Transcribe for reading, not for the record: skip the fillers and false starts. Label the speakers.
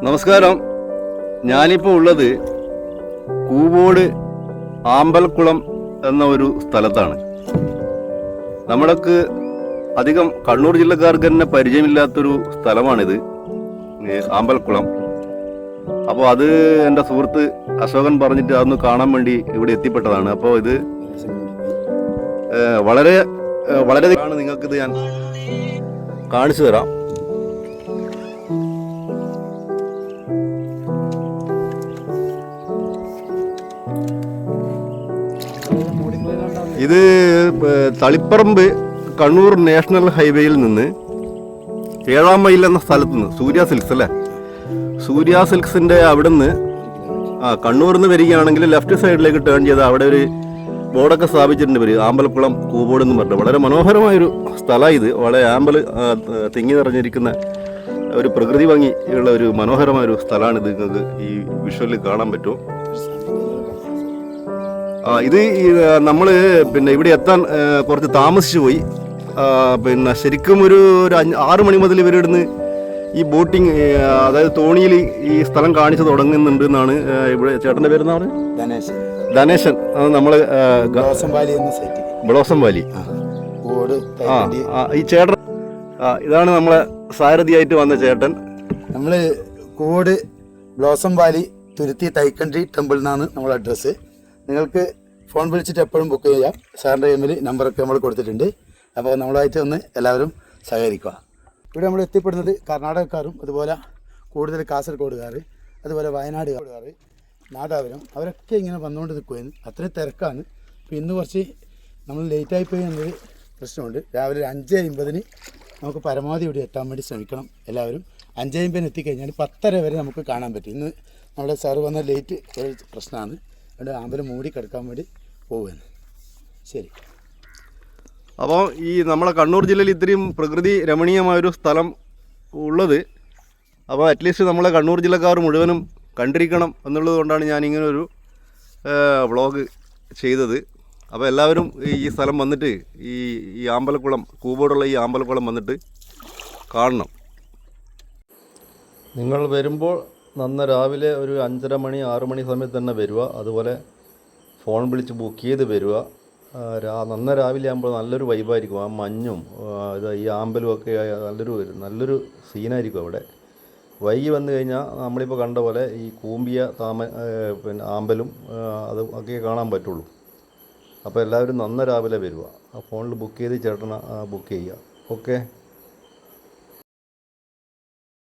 Speaker 1: നമസ്കാരം. ഞാനിപ്പോൾ ഉള്ളത് കൂവോട് ആമ്പൽക്കുളം എന്ന ഒരു സ്ഥലത്താണ്. നമ്മൾക്ക് അധികം കണ്ണൂർ ജില്ലക്കാർക്ക് തന്നെ പരിചയമില്ലാത്തൊരു സ്ഥലമാണിത്, ആമ്പൽക്കുളം. അപ്പോൾ അത് എൻ്റെ സുഹൃത്ത് അശോകൻ പറഞ്ഞിട്ട് അതൊന്ന് കാണാൻ വേണ്ടി ഇവിടെ എത്തിപ്പെട്ടതാണ്. അപ്പോൾ ഇത് വളരെ വളരെ നിങ്ങൾക്കിത് ഞാൻ കാണിച്ചു തരാം. ഇത് തളിപ്പറമ്പ് കണ്ണൂർ നാഷണൽ ഹൈവേയിൽ നിന്ന് 7-ാം മൈൽ എന്ന സ്ഥലത്ത് നിന്ന് സൂര്യ സിൽക്സ് അല്ലേ, സൂര്യ സിൽക്സിൻ്റെ അവിടെ നിന്ന് കണ്ണൂരിൽ നിന്ന് വരികയാണെങ്കിൽ ലെഫ്റ്റ് സൈഡിലേക്ക് ടേൺ ചെയ്ത് അവിടെ ഒരു ബോർഡൊക്കെ സ്ഥാപിച്ചിട്ടുണ്ട് ഇവർ, ആമ്പൽക്കുളം കൂവോട് എന്ന് പറഞ്ഞിട്ട്. വളരെ മനോഹരമായൊരു സ്ഥലമാണ് ഇത്. വളരെ ആമ്പൽ തിങ്ങി നിറഞ്ഞിരിക്കുന്ന ഒരു പ്രകൃതി ഭംഗിയുള്ള ഒരു മനോഹരമായൊരു സ്ഥലമാണിത്. നിങ്ങൾക്ക് ഈ വിഷ്വലിൽ കാണാൻ പറ്റും. ഇത് നമ്മൾ പിന്നെ ഇവിടെ എത്താൻ കുറച്ച് താമസിച്ചു പോയി. പിന്നെ ശരിക്കും ഒരു 6 മണി മുതൽ ഇവരിടുന്ന് ഈ ബോട്ടിങ്, അതായത് തോണിയിൽ ഈ സ്ഥലം കാണിച്ചു തുടങ്ങുന്നുണ്ട് എന്നാണ്. ഇവിടെ ചേട്ടൻ്റെ പേരെന്നാ പറഞ്ഞത്? ധനേശൻ. അത് നമ്മൾ ബ്ലോസം വാലി. ഈ ചേട്ടൻ ഇതാണ് നമ്മളെ സാരഥിയായിട്ട് വന്ന ചേട്ടൻ.
Speaker 2: നമ്മൾ കൂവോട് ബ്ലോസം വാലി തുരുത്തി തൈക്കണ്ടി ടെമ്പിൾ എന്നാണ് നമ്മളെ അഡ്രസ്സ്. നിങ്ങൾക്ക് ഫോൺ വിളിച്ചിട്ട് എപ്പോഴും ബുക്ക് ചെയ്യാം. സാറിൻ്റെ കയ്യിൽ നമ്പറൊക്കെ നമ്മൾ കൊടുത്തിട്ടുണ്ട്. അപ്പോൾ നമ്മളായിട്ട് ഒന്ന് എല്ലാവരും സഹകരിക്കുക. ഇവിടെ നമ്മൾ എത്തിപ്പെടുന്നത് കർണാടകക്കാരും അതുപോലെ കൂടുതൽ കാസർഗോഡുകാർ, അതുപോലെ വയനാടുകാർ, നാദാപുരം, അവരൊക്കെ ഇങ്ങനെ വന്നുകൊണ്ട് നിൽക്കുകയായിരുന്നു. അത്രയും തിരക്കാണ്. അപ്പോൾ ഇന്ന് കുറച്ച് നമ്മൾ ലേറ്റായിപ്പോയി എന്നൊരു പ്രശ്നമുണ്ട്. രാവിലെ 5:50 നമുക്ക് പരമാവധി ഇവിടെ എത്താൻ വേണ്ടി ശ്രമിക്കണം എല്ലാവരും. 5:50 എത്തിക്കഴിഞ്ഞാൽ 10:30 വരെ നമുക്ക് കാണാൻ പറ്റും. ഇന്ന് നമ്മുടെ സാറ് വന്ന ലേറ്റ് ഒരു പ്രശ്നമാണ്. അതുകൊണ്ട് ആമ്പലം മൂടി കിടക്കാൻ വേണ്ടി പോവുകയാണ്. ശരി.
Speaker 1: അപ്പോൾ ഈ നമ്മളെ കണ്ണൂർ ജില്ലയിൽ ഇത്രയും പ്രകൃതി രമണീയമായൊരു സ്ഥലം ഉള്ളത്, അപ്പോൾ അറ്റ്ലീസ്റ്റ് നമ്മളെ കണ്ണൂർ ജില്ലക്കാർ മുഴുവനും കണ്ടിരിക്കണം എന്നുള്ളത് കൊണ്ടാണ് ഞാനിങ്ങനൊരു വ്ളോഗ് ചെയ്തത്. അപ്പോൾ എല്ലാവരും ഈ സ്ഥലം വന്നിട്ട് ഈ ആമ്പൽക്കുളം, കൂവോടുള്ള ഈ ആമ്പൽക്കുളം വന്നിട്ട് കാണണം. നിങ്ങൾ വരുമ്പോൾ നന്ന രാവിലെ ഒരു 5:30 മണി 6 മണി സമയത്ത് തന്നെ വരിക. അതുപോലെ ഫോൺ വിളിച്ച് ബുക്ക് ചെയ്ത് വരിക. നന്ന രാവിലെ ആകുമ്പോൾ നല്ലൊരു വൈബായിരിക്കും. ആ മഞ്ഞും ഈ ആമ്പലും ഒക്കെ നല്ലൊരു സീനായിരിക്കും അവിടെ. വൈകി വന്നു കഴിഞ്ഞാൽ നമ്മളിപ്പോൾ കണ്ട പോലെ ഈ കൂമ്പിയ പിന്നെ ആമ്പലും അത് ഒക്കെ കാണാൻ പറ്റുള്ളൂ. അപ്പോൾ എല്ലാവരും നന്ന രാവിലെ വരിക. ആ ഫോണിൽ ബുക്ക് ചെയ്ത് ചേട്ടനെ ബുക്ക് ചെയ്യുക. ഓക്കെ.